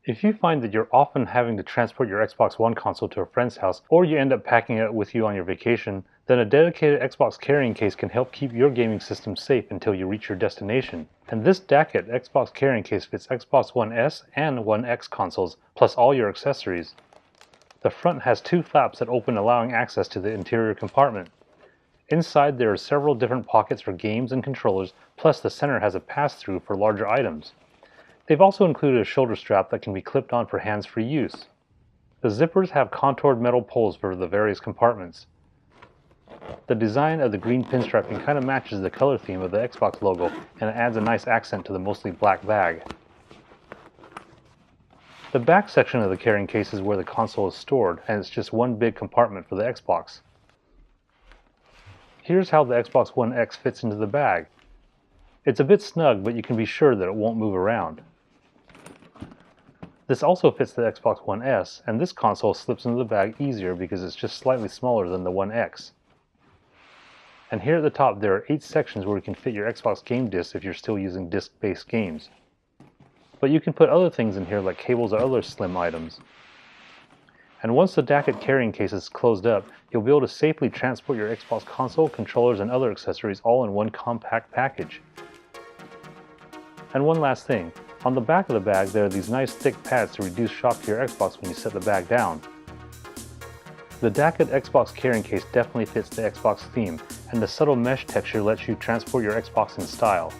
If you find that you're often having to transport your Xbox One console to a friend's house, or you end up packing it with you on your vacation, then a dedicated Xbox carrying case can help keep your gaming system safe until you reach your destination. And this Dacckit Xbox carrying case fits Xbox One S and One X consoles, plus all your accessories. The front has two flaps that open, allowing access to the interior compartment. Inside there are several different pockets for games and controllers, plus the center has a pass-through for larger items. They've also included a shoulder strap that can be clipped on for hands-free use. The zippers have contoured metal poles for the various compartments. The design of the green pinstriping kind of matches the color theme of the Xbox logo, and it adds a nice accent to the mostly black bag. The back section of the carrying case is where the console is stored, and it's just one big compartment for the Xbox. Here's how the Xbox One X fits into the bag. It's a bit snug, but you can be sure that it won't move around. This also fits the Xbox One S, and this console slips into the bag easier because it's just slightly smaller than the One X. And here at the top there are 8 sections where you can fit your Xbox game discs if you're still using disc-based games. But you can put other things in here like cables or other slim items. And once the Dacckit carrying case is closed up, you'll be able to safely transport your Xbox console, controllers, and other accessories all in one compact package. And one last thing. On the back of the bag there are these nice thick pads to reduce shock to your Xbox when you set the bag down. The Dacckit Xbox carrying case definitely fits the Xbox theme, and the subtle mesh texture lets you transport your Xbox in style.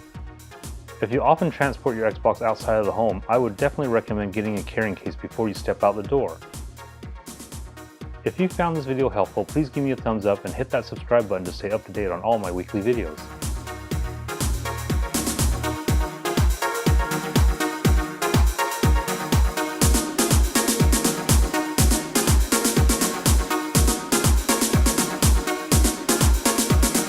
If you often transport your Xbox outside of the home, I would definitely recommend getting a carrying case before you step out the door. If you found this video helpful, please give me a thumbs up and hit that subscribe button to stay up to date on all my weekly videos.